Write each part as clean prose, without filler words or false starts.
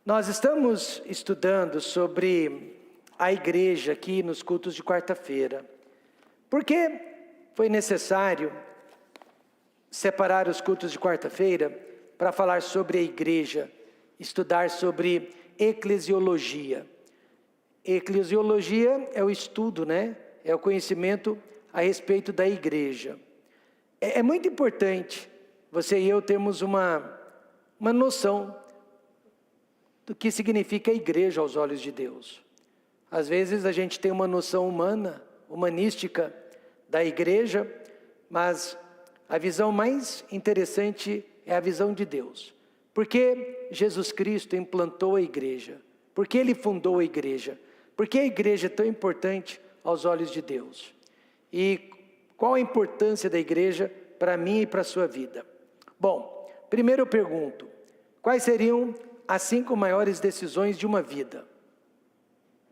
Nós estamos estudando sobre a igreja aqui nos cultos de quarta-feira. Por que foi necessário separar os cultos de quarta-feira para falar sobre a igreja, estudar sobre eclesiologia? Eclesiologia é o estudo, é o conhecimento a respeito da igreja. É muito importante você e eu termos uma noção do que significa a igreja aos olhos de Deus. Às vezes a gente tem uma noção humanística da igreja, mas a visão mais interessante é a visão de Deus. Por que Jesus Cristo implantou a igreja? Por que Ele fundou a igreja? Por que a igreja é tão importante aos olhos de Deus? E qual a importância da igreja para mim e para a sua vida? Bom, primeiro eu pergunto, quais seriam as 5 maiores decisões de uma vida?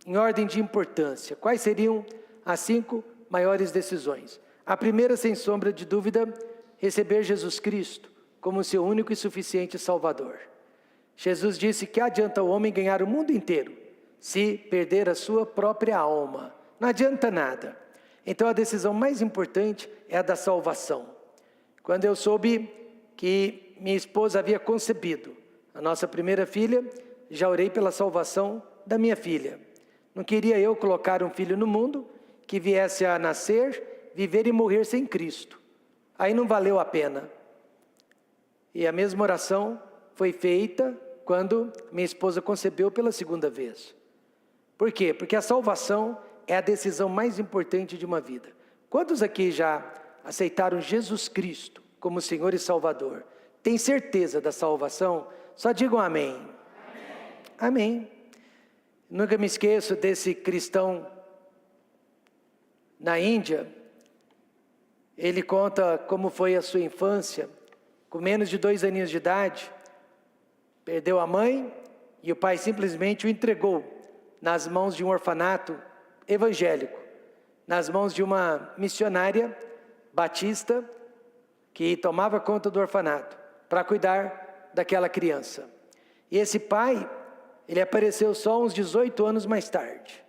Em ordem de importância, quais seriam as 5 maiores decisões? A primeira, sem sombra de dúvida, receber Jesus Cristo como seu único e suficiente Salvador. Jesus disse que adianta o homem ganhar o mundo inteiro, se perder a sua própria alma. Não adianta nada. Então a decisão mais importante é a da salvação. Quando eu soube que minha esposa havia concebido a nossa primeira filha, já orei pela salvação da minha filha. Não queria eu colocar um filho no mundo que viesse a nascer, viver e morrer sem Cristo. Aí não valeu a pena. E a mesma oração foi feita quando minha esposa concebeu pela segunda vez. Por quê? Porque a salvação é a decisão mais importante de uma vida. Quantos aqui já aceitaram Jesus Cristo como Senhor e Salvador? Tem certeza da salvação? Só digam amém. Amém. Nunca me esqueço desse cristão na Índia. Ele conta como foi a sua infância. Com menos de 2 aninhos de idade, perdeu a mãe e o pai simplesmente o entregou nas mãos de um orfanato evangélico, nas mãos de uma missionária batista que tomava conta do orfanato para cuidar daquela criança. E esse pai, ele apareceu só uns 18 anos mais tarde.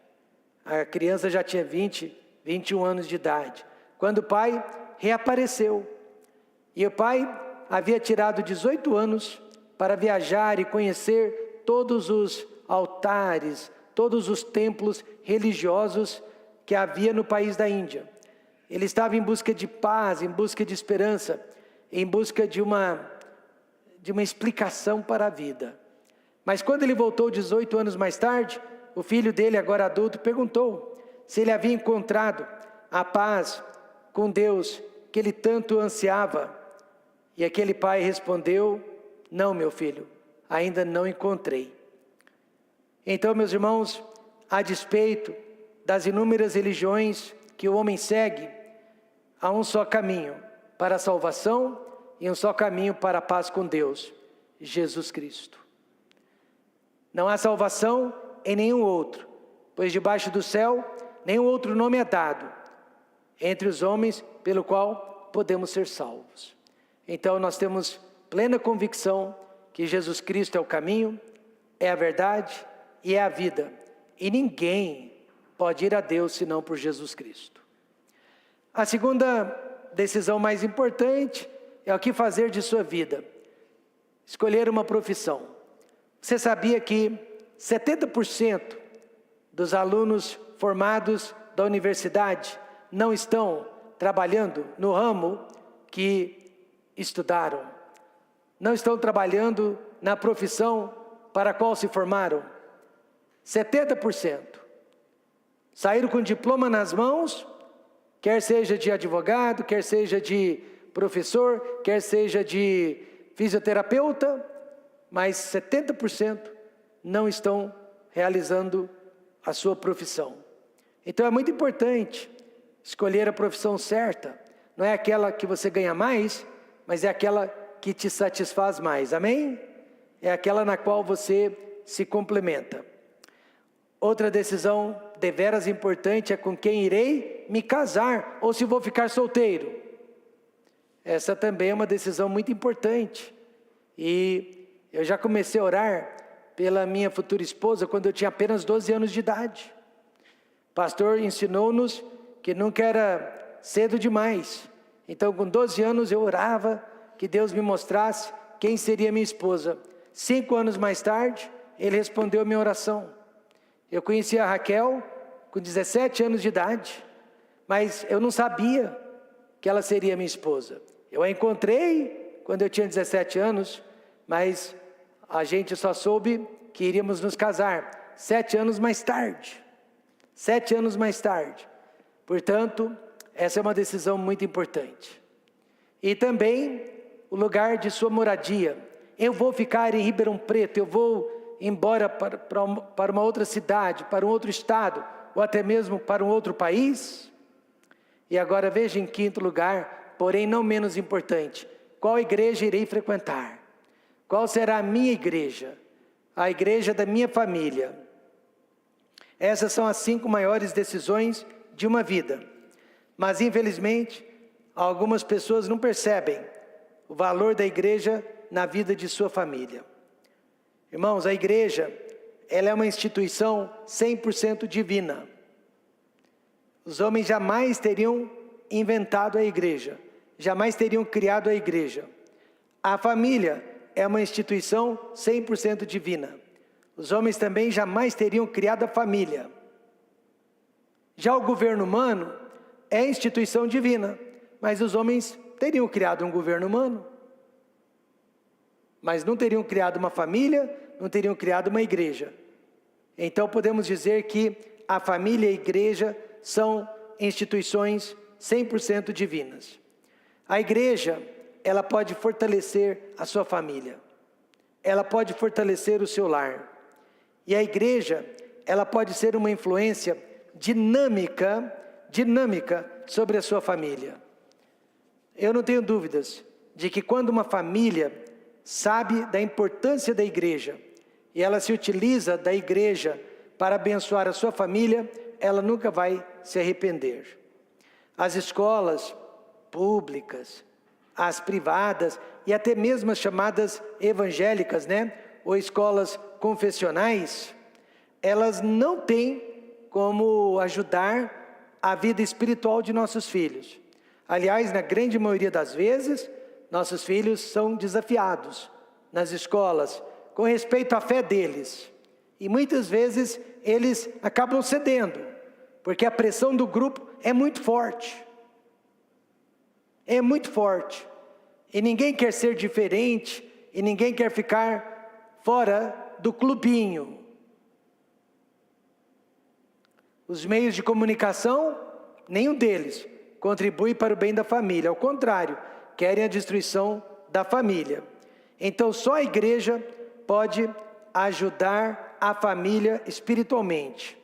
A criança já tinha 20, 21 anos de idade, quando o pai reapareceu. E o pai havia tirado 18 anos para viajar e conhecer todos os altares, todos os templos religiosos que havia no país da Índia. Ele estava em busca de paz, em busca de esperança, em busca de uma explicação para a vida. Mas quando ele voltou 18 anos mais tarde, o filho dele, agora adulto, perguntou se ele havia encontrado a paz com Deus que ele tanto ansiava. E aquele pai respondeu: não, meu filho, ainda não encontrei. Então, meus irmãos, a despeito das inúmeras religiões que o homem segue, há um só caminho para a salvação e um só caminho para a paz com Deus: Jesus Cristo. Não há salvação em nenhum outro, pois debaixo do céu nenhum outro nome é dado entre os homens pelo qual podemos ser salvos. Então nós temos plena convicção que Jesus Cristo é o caminho, é a verdade e é a vida. E ninguém pode ir a Deus senão por Jesus Cristo. A segunda decisão mais importante é o que fazer de sua vida. Escolher uma profissão. Você sabia que 70% dos alunos formados da universidade não estão trabalhando no ramo que estudaram? Não estão trabalhando na profissão para a qual se formaram? 70%. Saíram com diploma nas mãos, quer seja de advogado, quer seja de professor, quer seja de fisioterapeuta, mas 70% não estão realizando a sua profissão. Então é muito importante escolher a profissão certa. Não é aquela que você ganha mais, mas é aquela que te satisfaz mais, amém? É aquela na qual você se complementa. Outra decisão deveras importante é com quem irei me casar, ou se vou ficar solteiro. Essa também é uma decisão muito importante. E eu já comecei a orar pela minha futura esposa quando eu tinha apenas 12 anos de idade. O pastor ensinou-nos que nunca era cedo demais. Então, com 12 anos, eu orava que Deus me mostrasse quem seria minha esposa. 5 anos mais tarde, Ele respondeu a minha oração. Eu conheci a Raquel com 17 anos de idade, mas eu não sabia que ela seria minha esposa. Eu a encontrei quando eu tinha 17 anos, mas a gente só soube que iríamos nos casar 7 anos mais tarde. 7 anos mais tarde. Portanto, essa é uma decisão muito importante. E também o lugar de sua moradia. Eu vou ficar em Ribeirão Preto, eu vou embora para uma outra cidade, para um outro estado, ou até mesmo para um outro país. E agora veja em quinto lugar, porém não menos importante, qual igreja irei frequentar? Qual será a minha igreja? A igreja da minha família. Essas são as 5 maiores decisões de uma vida. Mas infelizmente, algumas pessoas não percebem o valor da igreja na vida de sua família. Irmãos, a igreja, ela é uma instituição 100% divina. Os homens jamais teriam inventado a igreja, jamais teriam criado a igreja. A família é uma instituição 100% divina. Os homens também jamais teriam criado a família. Já o governo humano é instituição divina, mas os homens teriam criado um governo humano, mas não teriam criado uma família, não teriam criado uma igreja. Então podemos dizer que a família e a igreja são instituições 100% divinas. A igreja, ela pode fortalecer a sua família, ela pode fortalecer o seu lar. E a igreja, ela pode ser uma influência dinâmica sobre a sua família. Eu não tenho dúvidas de que quando uma família sabe da importância da igreja, e ela se utiliza da igreja para abençoar a sua família, ela nunca vai se arrepender. As escolas públicas, as privadas e até mesmo as chamadas evangélicas, ou escolas confessionais, elas não têm como ajudar a vida espiritual de nossos filhos. Aliás, na grande maioria das vezes, nossos filhos são desafiados nas escolas com respeito à fé deles. E muitas vezes eles acabam cedendo, porque a pressão do grupo é muito forte. É muito forte. E ninguém quer ser diferente, e ninguém quer ficar fora do clubinho. Os meios de comunicação, nenhum deles contribui para o bem da família. Ao contrário, querem a destruição da família. Então só a igreja pode ajudar a família espiritualmente.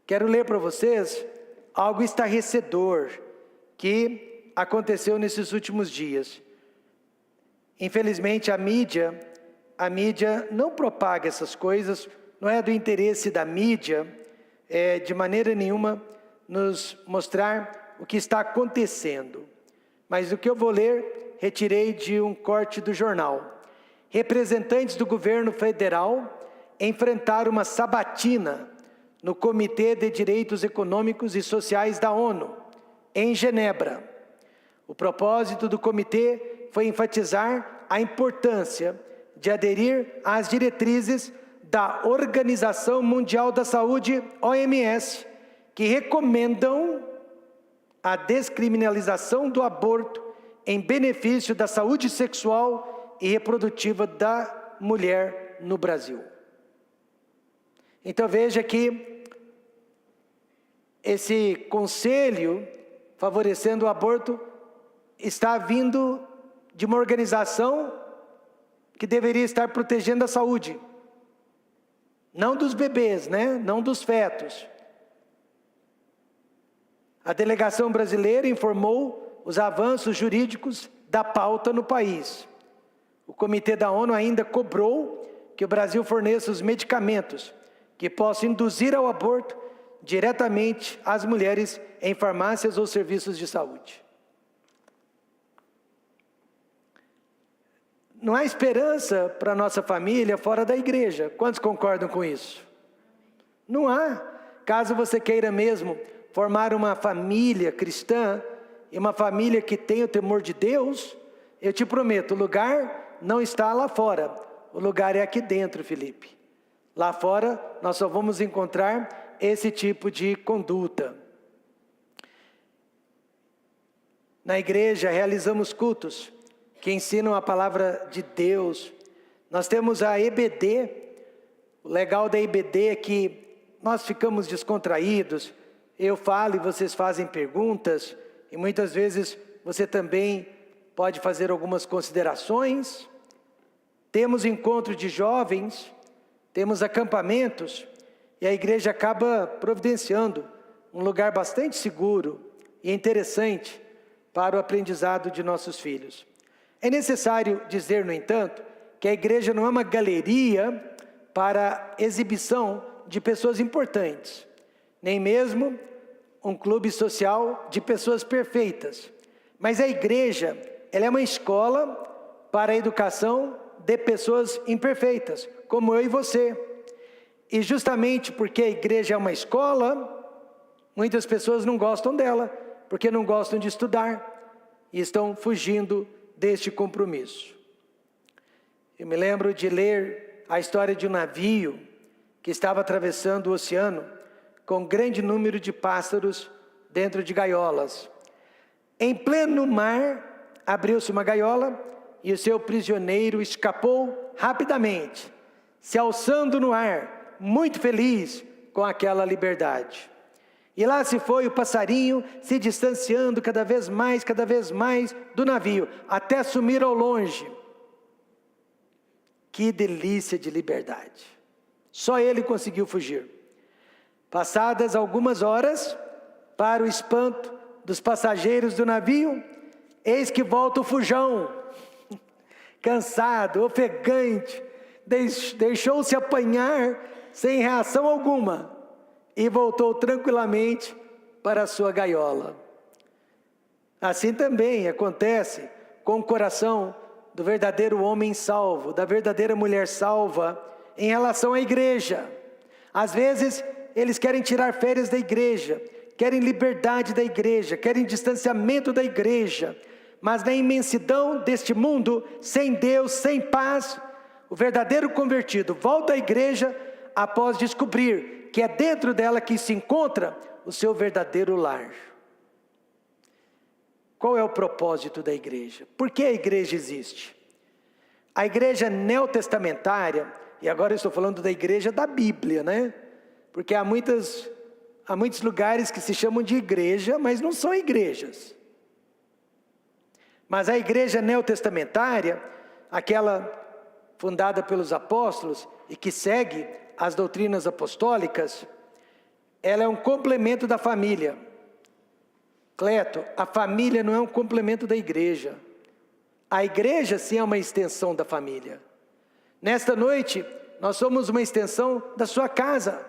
Quero ler para vocês algo estarrecedor que aconteceu nesses últimos dias. Infelizmente a mídia não propaga essas coisas, não é do interesse da mídia, de maneira nenhuma, nos mostrar o que está acontecendo. Mas o que eu vou ler, retirei de um corte do jornal. Representantes do governo federal enfrentaram uma sabatina no Comitê de Direitos Econômicos e Sociais da ONU, em Genebra. O propósito do comitê foi enfatizar a importância de aderir às diretrizes da Organização Mundial da Saúde, OMS, que recomendam a descriminalização do aborto em benefício da saúde sexual e reprodutiva da mulher no Brasil. Então veja que esse conselho favorecendo o aborto está vindo de uma organização que deveria estar protegendo a saúde, não dos bebês, não dos fetos. A delegação brasileira informou os avanços jurídicos da pauta no país. O Comitê da ONU ainda cobrou que o Brasil forneça os medicamentos que possam induzir ao aborto diretamente às mulheres em farmácias ou serviços de saúde. Não há esperança para a nossa família fora da igreja. Quantos concordam com isso? Não há. Caso você queira mesmo formar uma família cristã, e uma família que tenha o temor de Deus, eu te prometo, o lugar não está lá fora. O lugar é aqui dentro, Felipe. Lá fora nós só vamos encontrar esse tipo de conduta. Na igreja realizamos cultos que ensinam a palavra de Deus. Nós temos a EBD. O legal da EBD é que nós ficamos descontraídos. Eu falo e vocês fazem perguntas. E muitas vezes você também pode fazer algumas considerações. Temos encontro de jovens. Temos acampamentos. E a igreja acaba providenciando um lugar bastante seguro e interessante para o aprendizado de nossos filhos. É necessário dizer, no entanto, que a igreja não é uma galeria para exibição de pessoas importantes, nem mesmo um clube social de pessoas perfeitas. Mas a igreja, ela é uma escola para a educação de pessoas imperfeitas, como eu e você. E justamente porque a igreja é uma escola, muitas pessoas não gostam dela, porque não gostam de estudar e estão fugindo deste compromisso. Eu me lembro de ler a história de um navio que estava atravessando o oceano com um grande número de pássaros dentro de gaiolas. Em pleno mar, abriu-se uma gaiola e o seu prisioneiro escapou rapidamente, se alçando no ar, muito feliz com aquela liberdade. E lá se foi o passarinho se distanciando cada vez mais do navio, até sumir ao longe. Que delícia de liberdade! Só ele conseguiu fugir. Passadas algumas horas, para o espanto dos passageiros do navio, eis que volta o fujão, cansado, ofegante, deixou-se apanhar sem reação alguma, e voltou tranquilamente para a sua gaiola. Assim também acontece com o coração do verdadeiro homem salvo, da verdadeira mulher salva, em relação à igreja. Às vezes, eles querem tirar férias da igreja, querem liberdade da igreja, querem distanciamento da igreja, mas na imensidão deste mundo, sem Deus, sem paz, o verdadeiro convertido volta à igreja após descobrir que é dentro dela que se encontra o seu verdadeiro lar. Qual é o propósito da igreja? Por que a igreja existe? A igreja neotestamentária, e agora eu estou falando da igreja da Bíblia, né? Porque há muitos lugares que se chamam de igreja, mas não são igrejas. Mas a igreja neotestamentária, aquela fundada pelos apóstolos e que segue as doutrinas apostólicas, ela é um complemento da família. Cleto, a família não é um complemento da igreja. A igreja sim é uma extensão da família. Nesta noite, nós somos uma extensão da sua casa.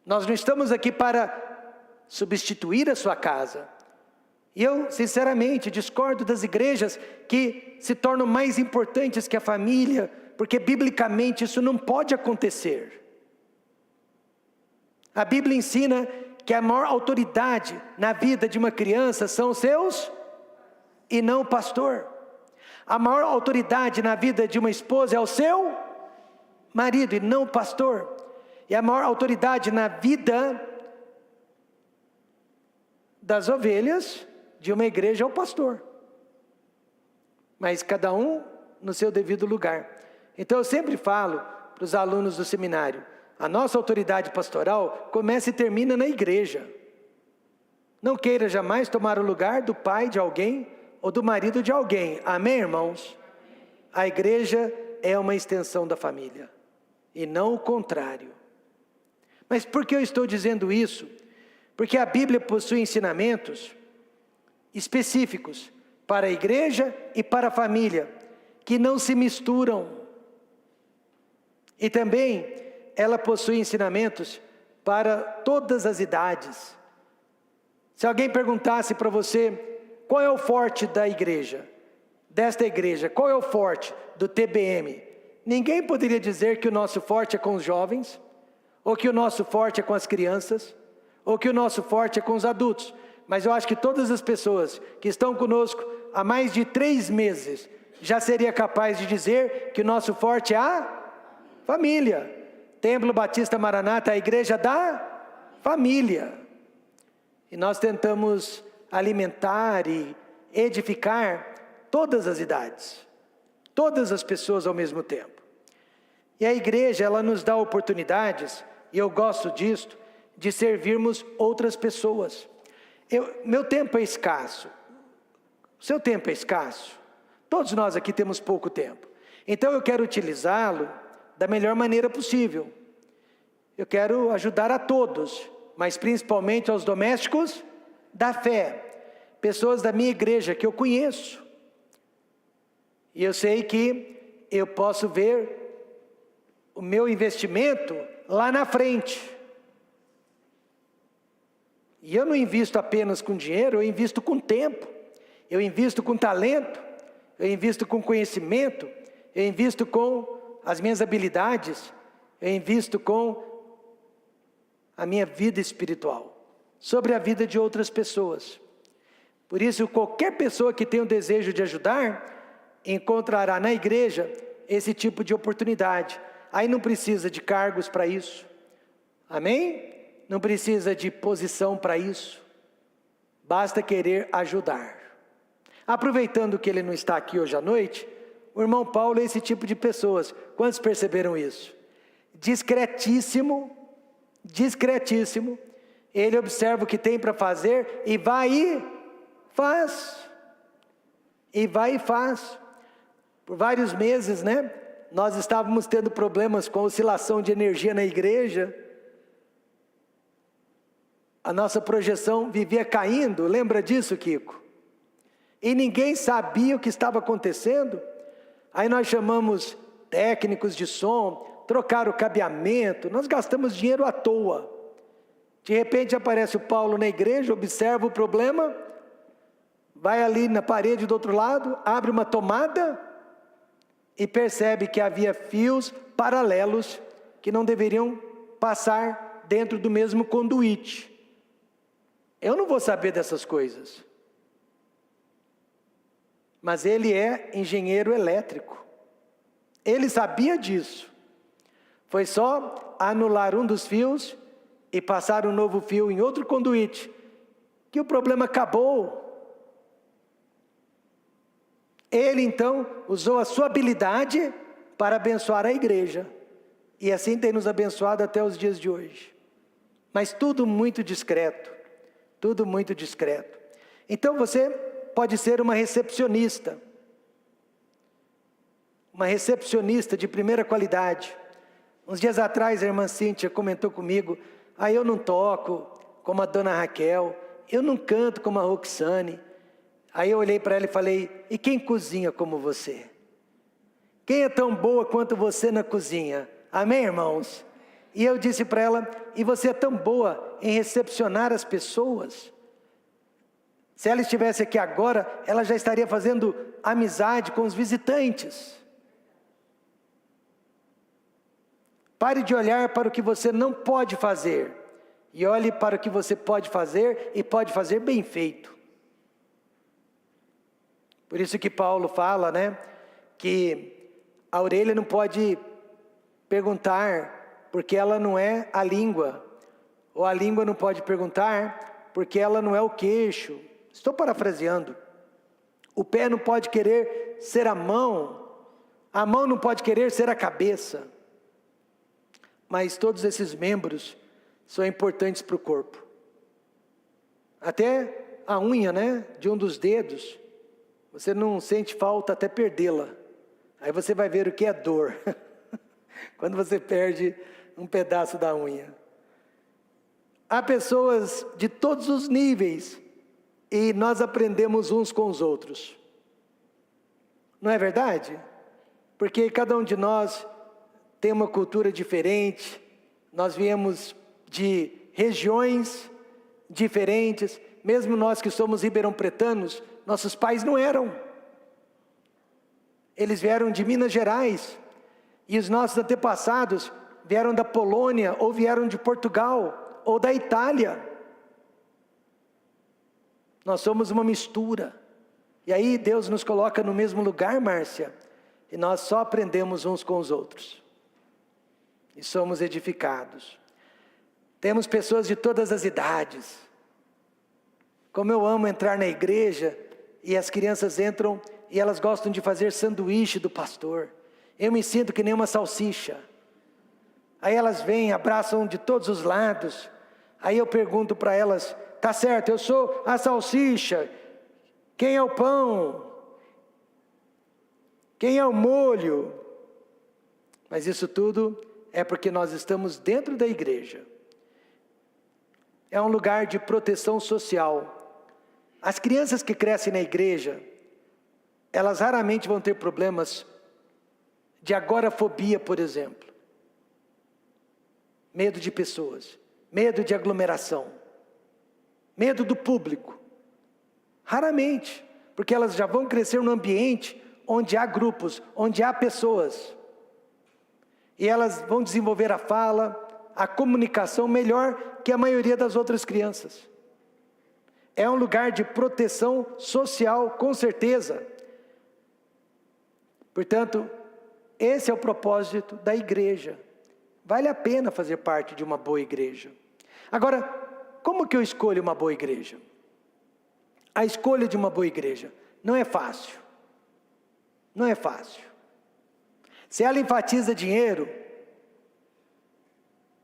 Nós não estamos aqui para substituir a sua casa. E eu, sinceramente, discordo das igrejas que se tornam mais importantes que a família, porque biblicamente isso não pode acontecer. A Bíblia ensina que a maior autoridade na vida de uma criança são os seus e não o pastor. A maior autoridade na vida de uma esposa é o seu marido e não o pastor. E a maior autoridade na vida das ovelhas de uma igreja é o pastor. Mas cada um no seu devido lugar. Então eu sempre falo para os alunos do seminário, a nossa autoridade pastoral começa e termina na igreja. Não queira jamais tomar o lugar do pai de alguém ou do marido de alguém. Amém, irmãos? A igreja é uma extensão da família e não o contrário. Mas por que eu estou dizendo isso? Porque a Bíblia possui ensinamentos específicos para a igreja e para a família, que não se misturam. E também ela possui ensinamentos para todas as idades. Se alguém perguntasse para você, qual é o forte da igreja? desta igreja, qual é o forte do TBM? Ninguém poderia dizer que o nosso forte é com os jovens, ou que o nosso forte é com as crianças, ou que o nosso forte é com os adultos. Mas eu acho que todas as pessoas que estão conosco há mais de 3 meses, já seria capaz de dizer que o nosso forte é a família. Templo Batista Maranata, a igreja da família. E nós tentamos alimentar e edificar todas as idades, todas as pessoas ao mesmo tempo. E a igreja, ela nos dá oportunidades, e eu gosto disto, de servirmos outras pessoas. Meu tempo é escasso, seu tempo é escasso, todos nós aqui temos pouco tempo. Então eu quero utilizá-lo da melhor maneira possível. Eu quero ajudar a todos, mas principalmente aos domésticos da fé, pessoas da minha igreja que eu conheço. E eu sei que eu posso ver o meu investimento lá na frente. E eu não invisto apenas com dinheiro, eu invisto com tempo, eu invisto com talento, eu invisto com conhecimento, eu invisto com as minhas habilidades, eu invisto com a minha vida espiritual, sobre a vida de outras pessoas. Por isso, qualquer pessoa que tenha o desejo de ajudar, encontrará na igreja esse tipo de oportunidade. Aí não precisa de cargos para isso, amém? Não precisa de posição para isso, basta querer ajudar. Aproveitando que ele não está aqui hoje à noite, o irmão Paulo é esse tipo de pessoas. Quantos perceberam isso? Discretíssimo, discretíssimo, ele observa o que tem para fazer e vai e faz. E vai e faz. Por vários meses, né? Nós estávamos tendo problemas com oscilação de energia na igreja. A nossa projeção vivia caindo, lembra disso, Kiko? E ninguém sabia o que estava acontecendo. Aí nós chamamos técnicos de som, trocaram o cabeamento, nós gastamos dinheiro à toa. De repente aparece o Paulo na igreja, observa o problema, vai ali na parede do outro lado, abre uma tomada e percebe que havia fios paralelos que não deveriam passar dentro do mesmo conduíte. Eu não vou saber dessas coisas. Mas ele é engenheiro elétrico. Ele sabia disso. Foi só anular um dos fios e passar um novo fio em outro conduíte, que o problema acabou. Ele então usou a sua habilidade para abençoar a igreja. E assim tem nos abençoado até os dias de hoje. Mas tudo muito discreto. Tudo muito discreto. Então você pode ser uma recepcionista. Uma recepcionista de primeira qualidade. Uns dias atrás a irmã Cíntia comentou comigo: eu não toco como a dona Raquel, eu não canto como a Roxane. Aí eu olhei para ela e falei: e quem cozinha como você? Quem é tão boa quanto você na cozinha? Amém, irmãos? E eu disse para ela: e você é tão boa em recepcionar as pessoas? Se ela estivesse aqui agora, ela já estaria fazendo amizade com os visitantes. Pare de olhar para o que você não pode fazer, e olhe para o que você pode fazer, e pode fazer bem feito. Por isso que Paulo fala, né, que a orelha não pode perguntar, porque ela não é a língua, ou a língua não pode perguntar, porque ela não é o queixo. Estou parafraseando. O pé não pode querer ser a mão não pode querer ser a cabeça. Mas todos esses membros são importantes para o corpo. Até a unha, né, de um dos dedos, você não sente falta até perdê-la. Aí você vai ver o que é dor, quando você perde um pedaço da unha. Há pessoas de todos os níveis, e nós aprendemos uns com os outros. Não é verdade? Porque cada um de nós tem uma cultura diferente, nós viemos de regiões diferentes, mesmo nós que somos ribeirão-pretanos, nossos pais não eram. eles vieram de Minas Gerais, e os nossos antepassados vieram da Polônia, ou vieram de Portugal, ou da Itália. Nós somos uma mistura. E aí Deus nos coloca no mesmo lugar, Márcia, e nós só aprendemos uns com os outros. E somos edificados. Temos pessoas de todas as idades. Como eu amo entrar na igreja, e as crianças entram, e elas gostam de fazer sanduíche do pastor. Eu me sinto que nem uma salsicha. Aí elas vêm, abraçam de todos os lados. Aí eu pergunto para elas, tá certo, eu sou a salsicha. Quem é o pão? Quem é o molho? Mas isso tudo é porque nós estamos dentro da igreja. É um lugar de proteção social. As crianças que crescem na igreja, elas raramente vão ter problemas de agorafobia, por exemplo. Medo de pessoas, medo de aglomeração, medo do público. Raramente, porque elas já vão crescer num ambiente onde há grupos, onde há pessoas. E elas vão desenvolver a fala, a comunicação melhor que a maioria das outras crianças. É um lugar de proteção social, com certeza. Portanto, esse é o propósito da igreja. Vale a pena fazer parte de uma boa igreja. Agora, como que eu escolho uma boa igreja? A escolha de uma boa igreja não é fácil. Não é fácil. Se ela enfatiza dinheiro,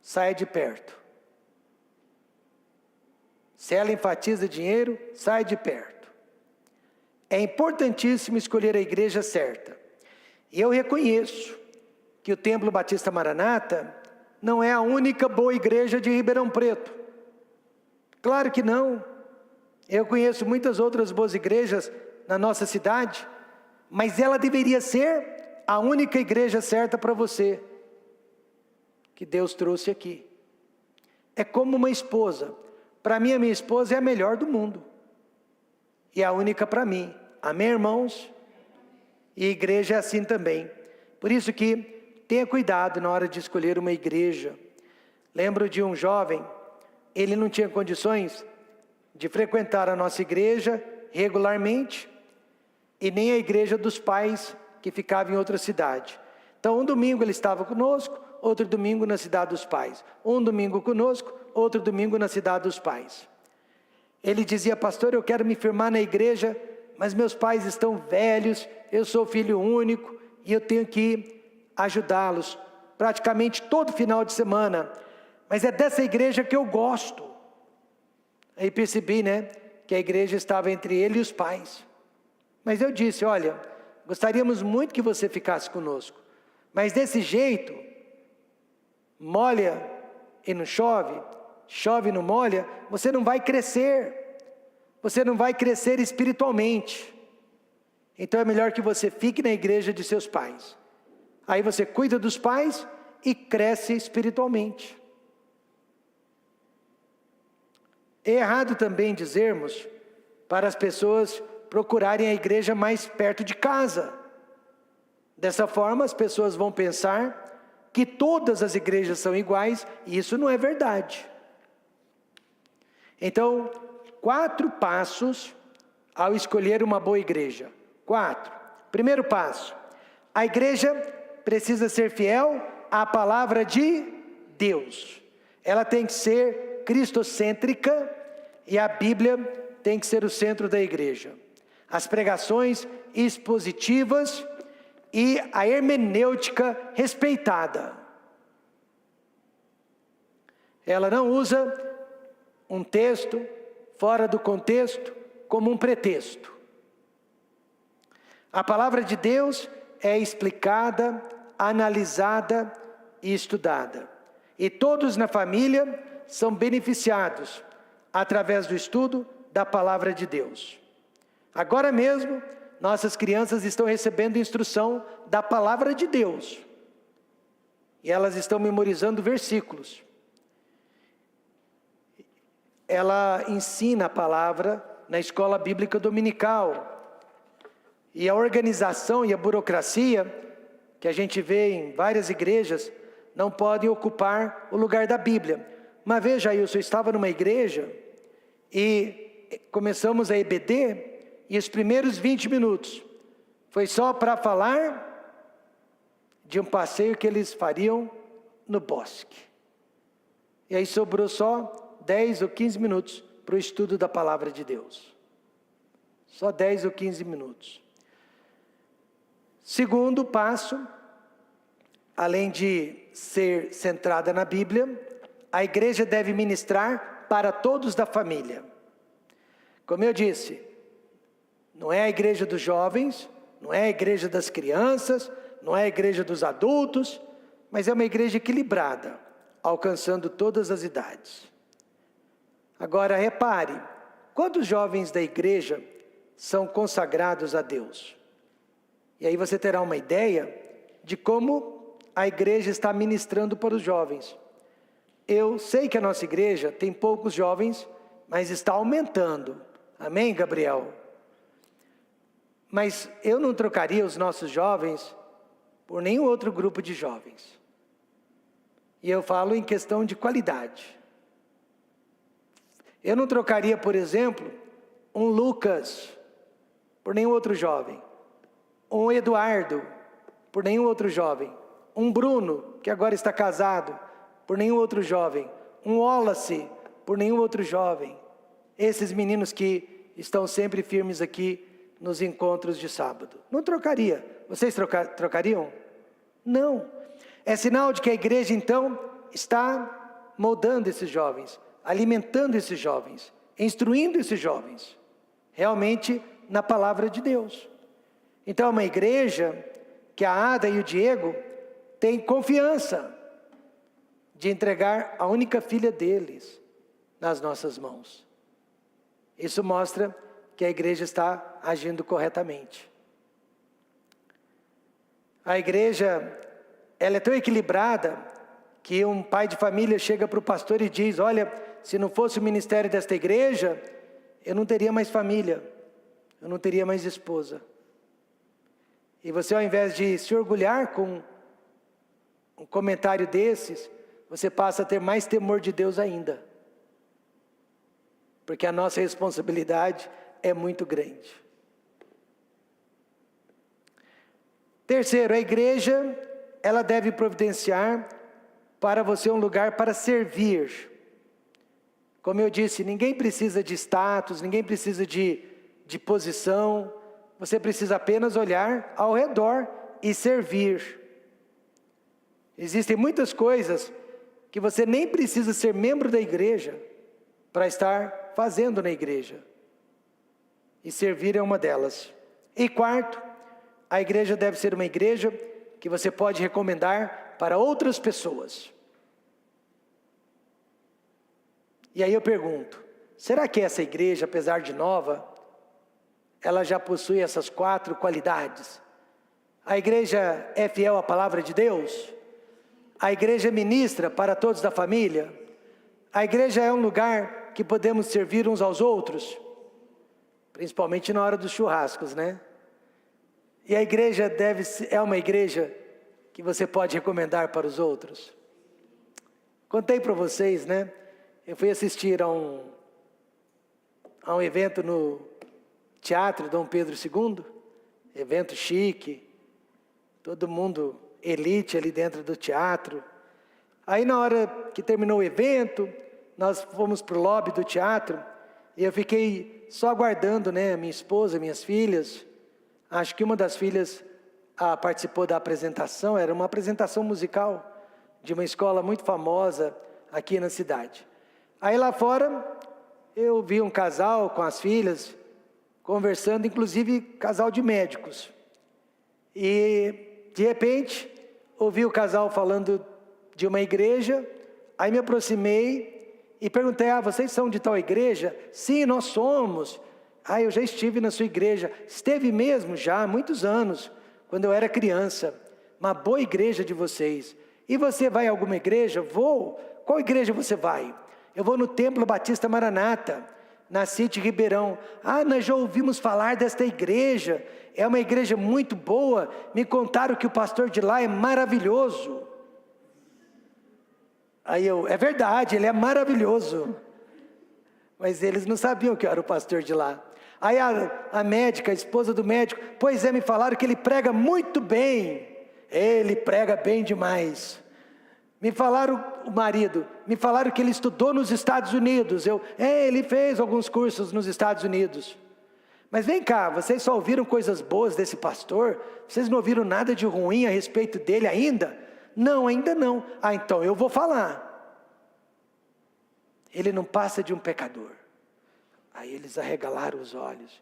saia de perto. Se ela enfatiza dinheiro, sai de perto. É importantíssimo escolher a igreja certa. E eu reconheço que o Templo Batista Maranata não é a única boa igreja de Ribeirão Preto. Claro que não. Eu conheço muitas outras boas igrejas na nossa cidade, mas ela deveria ser a única igreja certa para você, que Deus trouxe aqui. É como uma esposa. Para mim, a minha esposa é a melhor do mundo. E a única para mim. Amém, irmãos? E a igreja é assim também. Por isso que tenha cuidado na hora de escolher uma igreja. Lembro de um jovem, ele não tinha condições de frequentar a nossa igreja regularmente, e nem a igreja dos pais que ficava em outra cidade. Então um domingo ele estava conosco, outro domingo na cidade dos pais. Um domingo conosco, outro domingo na cidade dos pais. Ele dizia, pastor, eu quero me firmar na igreja, mas meus pais estão velhos, eu sou filho único, e eu tenho que ajudá-los praticamente todo final de semana. Mas é dessa igreja que eu gosto. Aí percebi, que a igreja estava entre ele e os pais. Mas eu disse, olha, gostaríamos muito que você ficasse conosco, mas desse jeito, molha e não chove, chove e não molha, você não vai crescer. Você não vai crescer espiritualmente. Então é melhor que você fique na igreja de seus pais. Aí você cuida dos pais e cresce espiritualmente. É errado também dizermos para as pessoas procurarem a igreja mais perto de casa. Dessa forma as pessoas vão pensar que todas as igrejas são iguais, e isso não é verdade. Então, 4 passos ao escolher uma boa igreja. 4. Primeiro passo, a igreja precisa ser fiel à palavra de Deus. Ela tem que ser cristocêntrica e a Bíblia tem que ser o centro da igreja. As pregações expositivas e a hermenêutica respeitada. Ela não usa um texto fora do contexto como um pretexto. A palavra de Deus é explicada, analisada e estudada. E todos na família são beneficiados através do estudo da palavra de Deus. Agora mesmo, nossas crianças estão recebendo instrução da palavra de Deus. E elas estão memorizando versículos. Ela ensina a palavra na escola bíblica dominical. E a organização e a burocracia que a gente vê em várias igrejas não podem ocupar o lugar da Bíblia. Uma vez, Jailson, eu estava numa igreja e começamos a EBD, e os primeiros 20 minutos foi só para falar de um passeio que eles fariam no bosque. E aí sobrou só 10 ou 15 minutos para o estudo da palavra de Deus. Só 10 ou 15 minutos. Segundo passo, além de ser centrada na Bíblia, a igreja deve ministrar para todos da família. Como eu disse, não é a igreja dos jovens, não é a igreja das crianças, não é a igreja dos adultos, mas é uma igreja equilibrada, alcançando todas as idades. Agora repare, quantos jovens da igreja são consagrados a Deus? E aí você terá uma ideia de como a igreja está ministrando para os jovens. Eu sei que a nossa igreja tem poucos jovens, mas está aumentando. Amém, Gabriel? Mas eu não trocaria os nossos jovens por nenhum outro grupo de jovens. E eu falo em questão de qualidade. Eu não trocaria, por exemplo, um Lucas por nenhum outro jovem. Um Eduardo por nenhum outro jovem. Um Bruno, que agora está casado, por nenhum outro jovem. Um Wallace por nenhum outro jovem. Esses meninos que estão sempre firmes aqui nos encontros de sábado. Não trocaria. Vocês trocariam? Não. É sinal de que a igreja, então, está moldando esses jovens, alimentando esses jovens, instruindo esses jovens, realmente na palavra de Deus. Então, é uma igreja que a Ada e o Diego têm confiança de entregar a única filha deles nas nossas mãos. Isso mostra que a igreja está agindo corretamente. A igreja, ela é tão equilibrada que um pai de família chega para o pastor e diz: olha, se não fosse o ministério desta igreja, eu não teria mais família, eu não teria mais esposa. E você, ao invés de se orgulhar com um comentário desses, você passa a ter mais temor de Deus ainda. Porque a nossa responsabilidade é muito grande. Terceiro, a igreja, ela deve providenciar para você um lugar para servir. Como eu disse, ninguém precisa de status, ninguém precisa de posição. Você precisa apenas olhar ao redor e servir. Existem muitas coisas que você nem precisa ser membro da igreja para estar fazendo na igreja. E servir é uma delas. E quarto, a igreja deve ser uma igreja que você pode recomendar para outras pessoas. E aí eu pergunto, será que essa igreja, apesar de nova, ela já possui essas 4 qualidades? A igreja é fiel à palavra de Deus? A igreja ministra para todos da família? A igreja é um lugar que podemos servir uns aos outros? Principalmente na hora dos churrascos, né? E a igreja é uma igreja que você pode recomendar para os outros? Contei para vocês, né? Eu fui assistir a um evento no Teatro Dom Pedro II, evento chique, todo mundo elite ali dentro do teatro. Aí na hora que terminou o evento, nós fomos para o lobby do teatro, e eu fiquei só aguardando, né, minha esposa, minhas filhas. Acho que uma das filhas participou da apresentação, era uma apresentação musical de uma escola muito famosa aqui na cidade. Aí lá fora, eu vi um casal com as filhas, conversando, inclusive casal de médicos. E, de repente, ouvi o casal falando de uma igreja, aí me aproximei e perguntei: vocês são de tal igreja? Sim, nós somos. Eu já estive na sua igreja. Esteve mesmo já há muitos anos, quando eu era criança. Uma boa igreja de vocês. E você vai a alguma igreja? Vou. Qual igreja você vai? Eu vou no Templo Batista Maranata. na City Ribeirão. Nós já ouvimos falar desta igreja, é uma igreja muito boa, me contaram que o pastor de lá é maravilhoso. É verdade, ele é maravilhoso. Mas eles não sabiam que eu era o pastor de lá. Aí a médica, a esposa do médico, pois é, me falaram que ele prega muito bem. Ele prega bem demais. Me falaram, o marido, me falaram que ele estudou nos Estados Unidos. Ele fez alguns cursos nos Estados Unidos. Mas vem cá, vocês só ouviram coisas boas desse pastor? Vocês não ouviram nada de ruim a respeito dele ainda? Não, ainda não. Então eu vou falar. Ele não passa de um pecador. Aí eles arregalaram os olhos.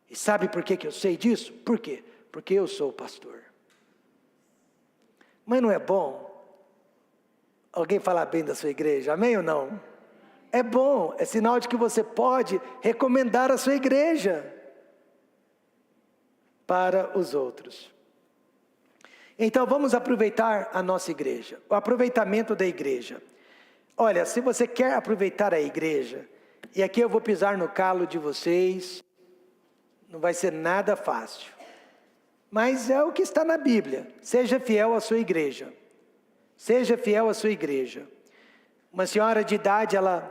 E sabe por que eu sei disso? Por quê? Porque eu sou o pastor. Mas não é bom alguém falar bem da sua igreja? Amém ou não? É bom, é sinal de que você pode recomendar a sua igreja para os outros. Então vamos aproveitar a nossa igreja, o aproveitamento da igreja. Olha, se você quer aproveitar a igreja, e aqui eu vou pisar no calo de vocês, não vai ser nada fácil, mas é o que está na Bíblia: seja fiel à sua igreja, seja fiel à sua igreja. Uma senhora de idade, ela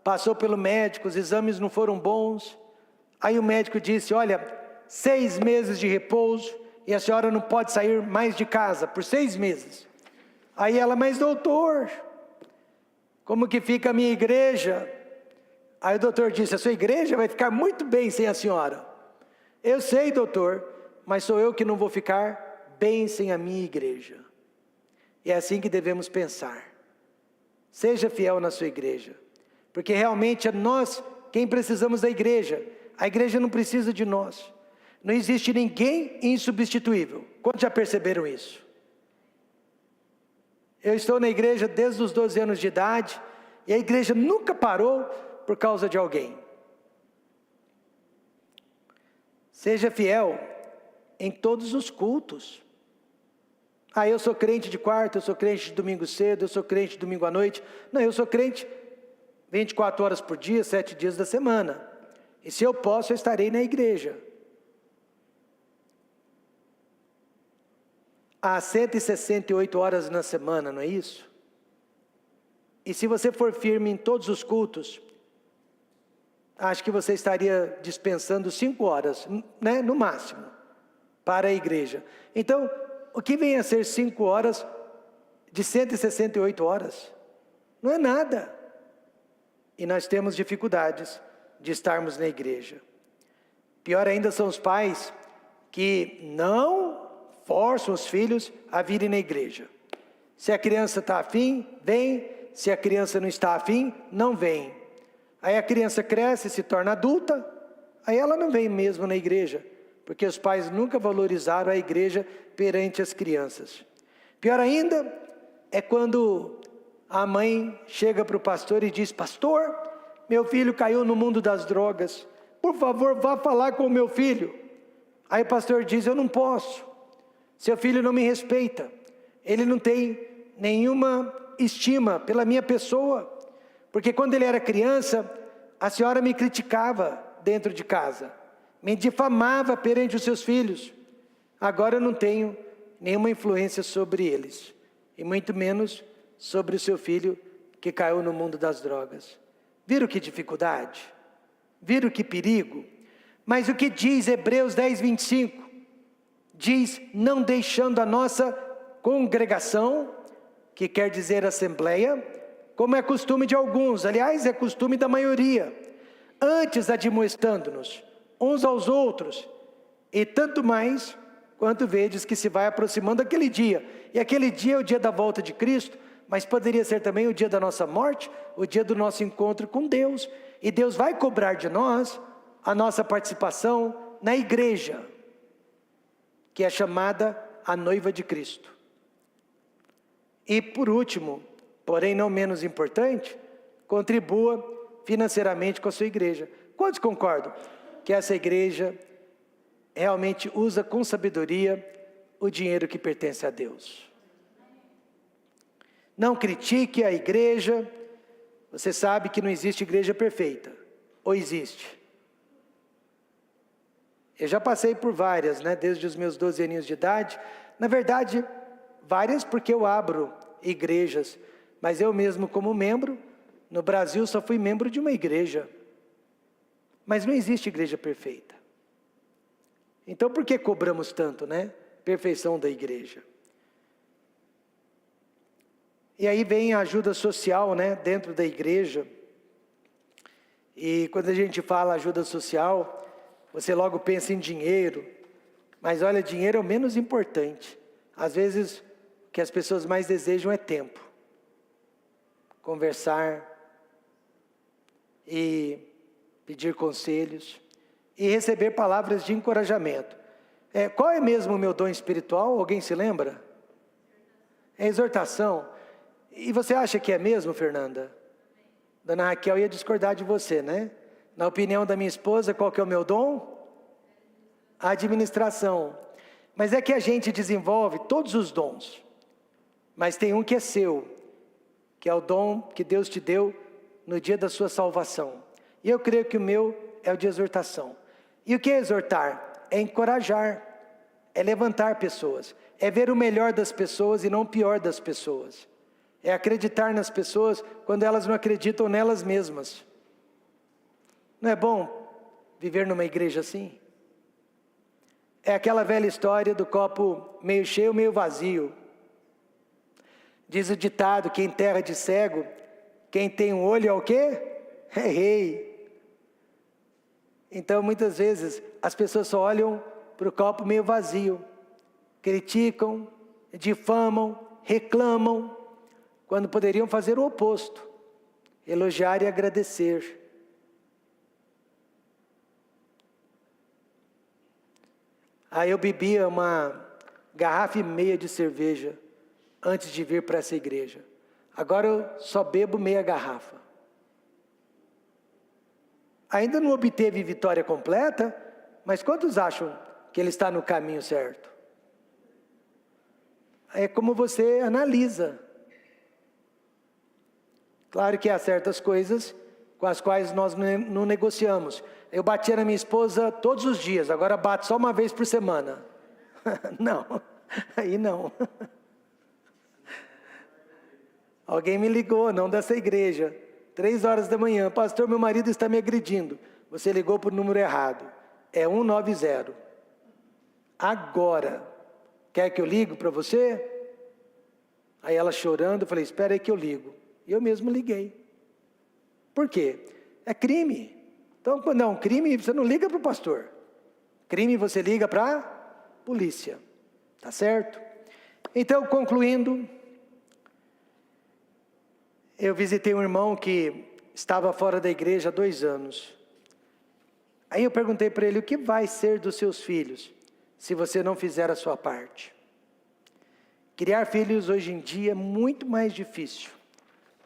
passou pelo médico, os exames não foram bons, aí o médico disse: olha, 6 meses de repouso, e a senhora não pode sair mais de casa por 6 meses. Aí ela: mas doutor, como que fica a minha igreja? Aí o doutor disse: a sua igreja vai ficar muito bem sem a senhora. Eu sei, doutor, mas sou eu que não vou ficar bem sem a minha igreja. E é assim que devemos pensar. Seja fiel na sua igreja, porque realmente é nós quem precisamos da igreja. A igreja não precisa de nós. Não existe ninguém insubstituível. Quantos já perceberam isso? Eu estou na igreja desde os 12 anos de idade, e a igreja nunca parou por causa de alguém. Seja fiel em todos os cultos. Eu sou crente de quarta, eu sou crente de domingo cedo, eu sou crente de domingo à noite. Não, eu sou crente 24 horas por dia, 7 dias da semana. E se eu posso, eu estarei na igreja. Há 168 horas na semana, não é isso? E se você for firme em todos os cultos, acho que você estaria dispensando 5 horas, né, no máximo, para a igreja. Então, o que vem a ser 5 horas de 168 horas? Não é nada. E nós temos dificuldades de estarmos na igreja. Pior ainda são os pais que não forçam os filhos a virem na igreja. Se a criança está afim, vem. Se a criança não está afim, não vem. Aí a criança cresce, se torna adulta, aí ela não vem mesmo na igreja, porque os pais nunca valorizaram a igreja perante as crianças. Pior ainda é quando a mãe chega para o pastor e diz: pastor, meu filho caiu no mundo das drogas, por favor vá falar com o meu filho. Aí o pastor diz: eu não posso, seu filho não me respeita, ele não tem nenhuma estima pela minha pessoa, porque quando ele era criança, a senhora me criticava dentro de casa, me difamava perante os seus filhos. Agora eu não tenho nenhuma influência sobre eles, e muito menos sobre o seu filho que caiu no mundo das drogas. Viram que dificuldade? Viram que perigo? Mas o que diz Hebreus 10, 25? Diz: não deixando a nossa congregação, que quer dizer assembleia, como é costume de alguns, aliás, é costume da maioria, antes admoestando-nos uns aos outros, e tanto mais quanto vedes que se vai aproximando aquele dia. E aquele dia é o dia da volta de Cristo, mas poderia ser também o dia da nossa morte, o dia do nosso encontro com Deus. E Deus vai cobrar de nós a nossa participação na igreja, que é chamada a noiva de Cristo. E por último, porém não menos importante, contribua financeiramente com a sua igreja. Quantos concordam que essa igreja realmente usa com sabedoria o dinheiro que pertence a Deus? Não critique a igreja. Você sabe que não existe igreja perfeita. Ou existe? Eu já passei por várias, né? Desde os meus 12 aninhos de idade. Na verdade, várias porque eu abro igrejas. Mas eu mesmo como membro, no Brasil só fui membro de uma igreja. Mas não existe igreja perfeita. Então por que cobramos tanto, né? Perfeição da igreja. E aí vem a ajuda social, né? Dentro da igreja. E quando a gente fala ajuda social, você logo pensa em dinheiro. Mas olha, dinheiro é o menos importante. Às vezes, o que as pessoas mais desejam é tempo. Conversar e pedir conselhos e receber palavras de encorajamento. Qual é mesmo o meu dom espiritual? Alguém se lembra? É exortação. E você acha que é mesmo, Fernanda? Dona Raquel ia discordar de você, né? Na opinião da minha esposa, qual que é o meu dom? A administração. Mas é que a gente desenvolve todos os dons. Mas tem um que é seu, que é o dom que Deus te deu no dia da sua salvação. E eu creio que o meu é o de exortação. E o que é exortar? É encorajar, é levantar pessoas, é ver o melhor das pessoas e não o pior das pessoas. É acreditar nas pessoas quando elas não acreditam nelas mesmas. Não é bom viver numa igreja assim? É aquela velha história do copo meio cheio, meio vazio. Diz o ditado que em terra de cego, quem tem um olho é o quê? É rei. Então muitas vezes as pessoas só olham para o copo meio vazio. Criticam, difamam, reclamam, quando poderiam fazer o oposto. Elogiar e agradecer. Aí eu bebia uma garrafa e meia de cerveja antes de vir para essa igreja. Agora eu só bebo meia garrafa. Ainda não obteve vitória completa, mas quantos acham que ele está no caminho certo? É como você analisa. Claro que há certas coisas com as quais nós não negociamos. Eu batia na minha esposa todos os dias, agora bato só uma vez por semana. Não, aí não. Alguém me ligou, não dessa igreja, 3 horas da manhã. Pastor, meu marido está me agredindo. Você ligou para o número errado. É 190. Agora. Quer que eu ligo para você? Aí ela chorando, eu falei, espera aí que eu ligo. E eu mesmo liguei. Por quê? É crime. Então, quando é um crime, você não liga para o pastor. Crime você liga para a polícia. Tá certo? Então, concluindo, eu visitei um irmão que estava fora da igreja há 2 anos. Aí eu perguntei para ele, o que vai ser dos seus filhos, se você não fizer a sua parte? Criar filhos hoje em dia é muito mais difícil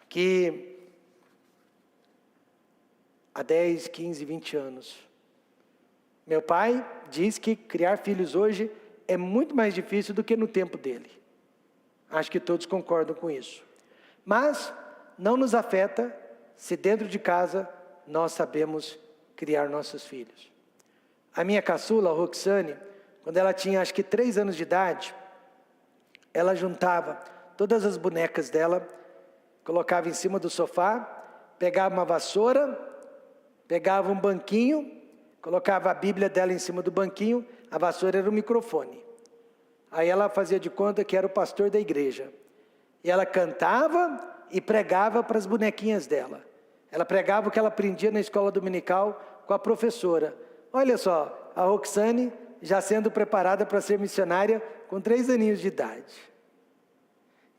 que há 10, 15, 20 anos. Meu pai diz que criar filhos hoje é muito mais difícil do que no tempo dele. Acho que todos concordam com isso. Mas não nos afeta se dentro de casa nós sabemos criar nossos filhos. A minha caçula, a Roxane, quando ela tinha acho que 3 anos de idade, ela juntava todas as bonecas dela, colocava em cima do sofá, pegava uma vassoura, pegava um banquinho, colocava a Bíblia dela em cima do banquinho, a vassoura era o microfone. Aí ela fazia de conta que era o pastor da igreja. E ela cantava e pregava para as bonequinhas dela. Ela pregava o que ela aprendia na escola dominical com a professora. Olha só, a Roxane já sendo preparada para ser missionária com 3 aninhos de idade.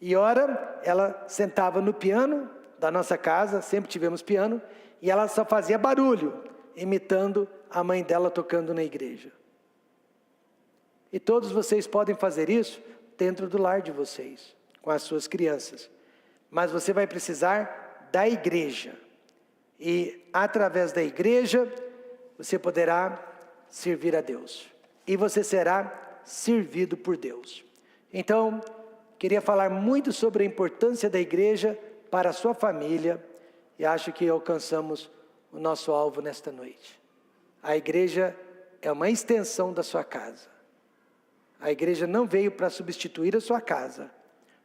E ora, ela sentava no piano da nossa casa, sempre tivemos piano, e ela só fazia barulho, imitando a mãe dela tocando na igreja. E todos vocês podem fazer isso dentro do lar de vocês, com as suas crianças. Mas você vai precisar da igreja. E através da igreja, você poderá servir a Deus. E você será servido por Deus. Então, queria falar muito sobre a importância da igreja para a sua família. E acho que alcançamos o nosso alvo nesta noite. A igreja é uma extensão da sua casa. A igreja não veio para substituir a sua casa,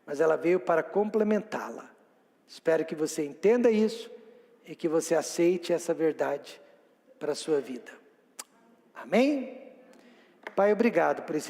mas ela veio para complementá-la. Espero que você entenda isso e que você aceite essa verdade para a sua vida. Amém? Pai, obrigado por esse